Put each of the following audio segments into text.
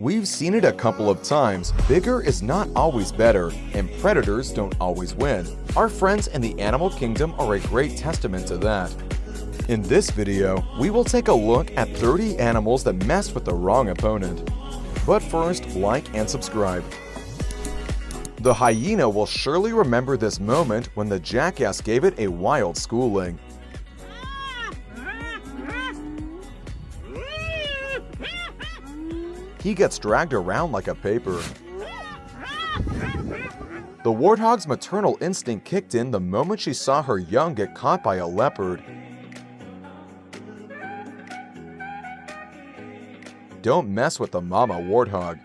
We've seen it a couple of times. Bigger is not always better, and predators don't always win. Our friends in the animal kingdom are a great testament to that. In this video, we will take a look at 30 animals that messed with the wrong opponent. But first, like and subscribe. The hyena will surely remember this moment when the jackass gave it a wild schooling. He gets dragged around like a paper. The warthog's maternal instinct kicked in the moment she saw her young get caught by a leopard. Don't mess with the mama warthog.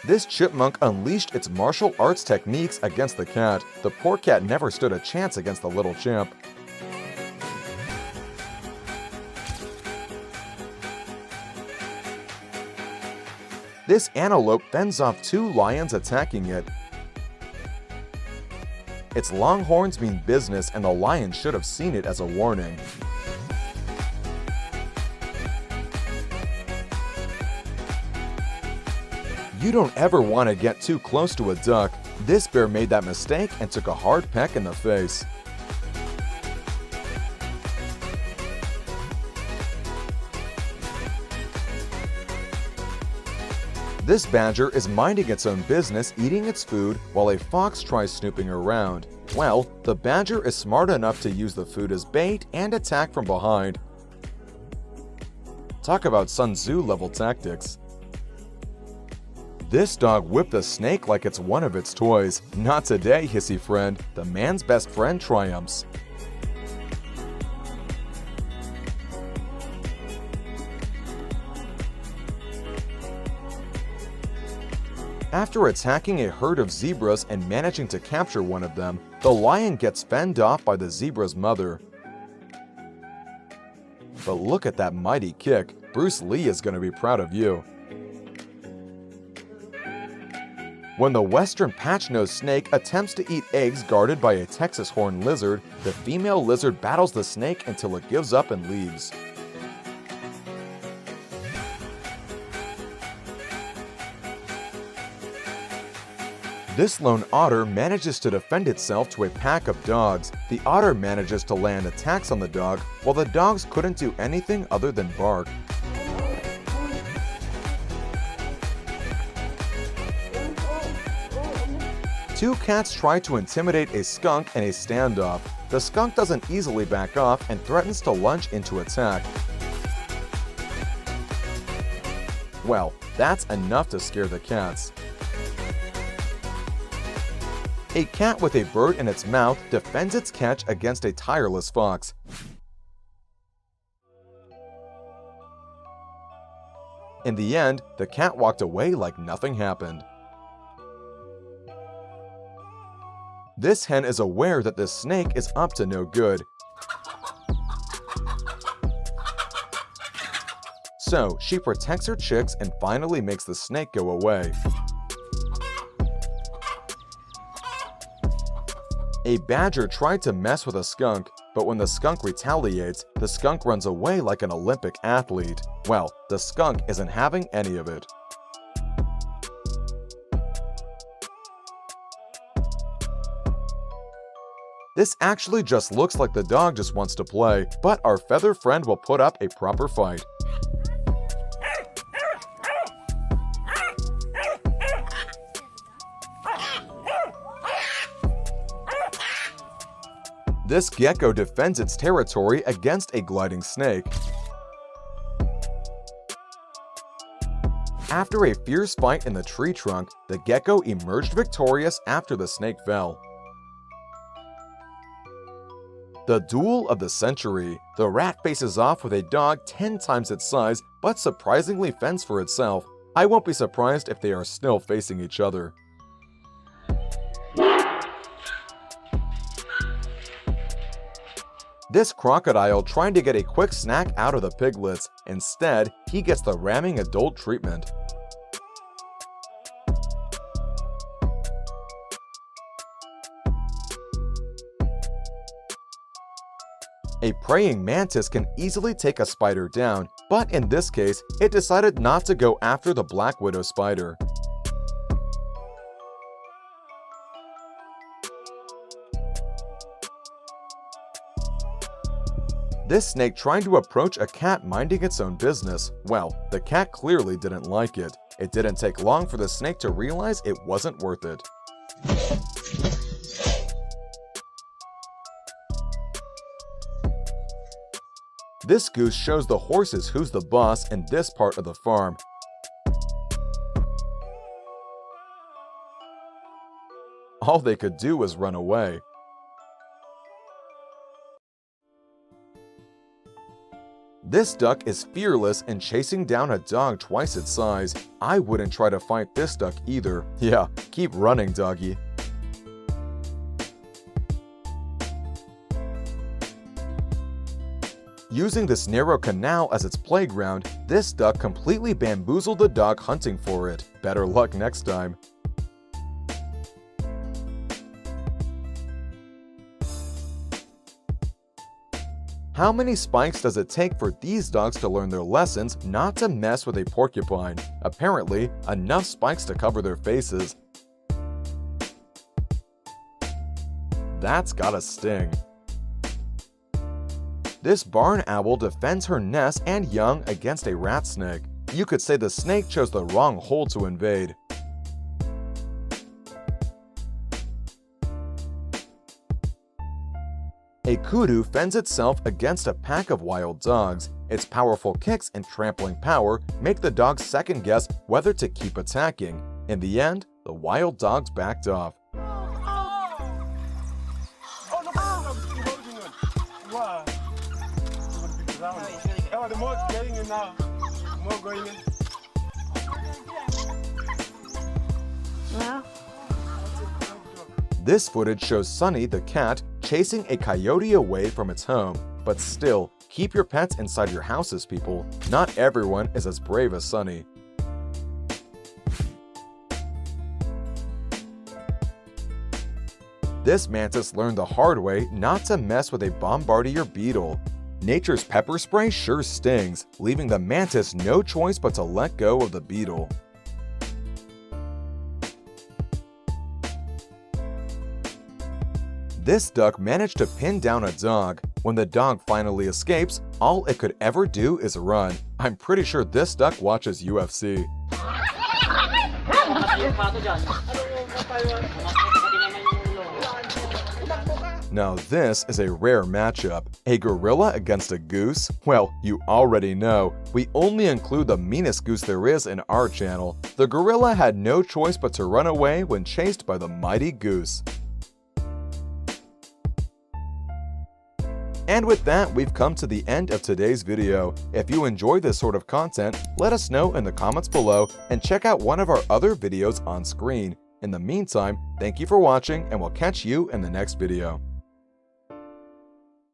This chipmunk unleashed its martial arts techniques against the cat. The poor cat never stood a chance against the little chimp. This antelope fends off 2 lions attacking it. Its long horns mean business, and the lion should have seen it as a warning. You don't ever want to get too close to a duck. This bear made that mistake and took a hard peck in the face. This badger is minding its own business, eating its food, while a fox tries snooping around. Well, the badger is smart enough to use the food as bait and attack from behind. Talk about Sun Tzu level tactics. This dog whipped a snake like it's one of its toys. Not today, hissy friend. The man's best friend triumphs. After attacking a herd of zebras and managing to capture one of them, the lion gets fended off by the zebra's mother. But look at that mighty kick. Bruce Lee is going to be proud of you. When the western patch-nosed snake attempts to eat eggs guarded by a Texas horned lizard, the female lizard battles the snake until it gives up and leaves. This lone otter manages to defend itself to a pack of dogs. The otter manages to land attacks on the dog, while the dogs couldn't do anything other than bark. Two cats try to intimidate a skunk in a standoff. The skunk doesn't easily back off and threatens to lunge into attack. Well, that's enough to scare the cats. A cat with a bird in its mouth defends its catch against a tireless fox. In the end, the cat walked away like nothing happened. This hen is aware that the snake is up to no good. So, she protects her chicks and finally makes the snake go away. A badger tried to mess with a skunk, but when the skunk retaliates, the skunk runs away like an Olympic athlete. Well, the skunk isn't having any of it. This actually just looks like the dog just wants to play, but our feather friend will put up a proper fight. This gecko defends its territory against a gliding snake. After a fierce fight in the tree trunk, the gecko emerged victorious after the snake fell. The duel of the century. The rat faces off with a dog 10 times its size, but surprisingly fends for itself. I won't be surprised if they are still facing each other. This crocodile tried to get a quick snack out of the piglets. Instead, he gets the ramming adult treatment. A praying mantis can easily take a spider down, but in this case, it decided not to go after the black widow spider. This snake tried to approach a cat minding its own business. Well, the cat clearly didn't like it. It didn't take long for the snake to realize it wasn't worth it. This goose shows the horses who's the boss in this part of the farm. All they could do was run away. This duck is fearless in chasing down a dog twice its size. I wouldn't try to fight this duck either. Yeah, keep running, doggy. Using this narrow canal as its playground, this duck completely bamboozled the dog hunting for it. Better luck next time. How many spikes does it take for these dogs to learn their lessons not to mess with a porcupine? Apparently, enough spikes to cover their faces. That's gotta sting. This barn owl defends her nest and young against a rat snake. You could say the snake chose the wrong hole to invade. A kudu fends itself against a pack of wild dogs. Its powerful kicks and trampling power make the dogs second-guess whether to keep attacking. In the end, the wild dogs backed off. This footage shows Sunny the cat chasing a coyote away from its home. But still, keep your pets inside your houses, people. Not everyone is as brave as Sunny. This mantis learned the hard way not to mess with a bombardier beetle. Nature's pepper spray sure stings, leaving the mantis no choice but to let go of the beetle. This duck managed to pin down a dog. When the dog finally escapes, all it could ever do is run. I'm pretty sure this duck watches UFC. Now this is a rare matchup. A gorilla against a goose? Well, you already know. We only include the meanest goose there is in our channel. The gorilla had no choice but to run away when chased by the mighty goose. And with that, we've come to the end of today's video. If you enjoy this sort of content, let us know in the comments below and check out one of our other videos on screen. In the meantime, thank you for watching and we'll catch you in the next video.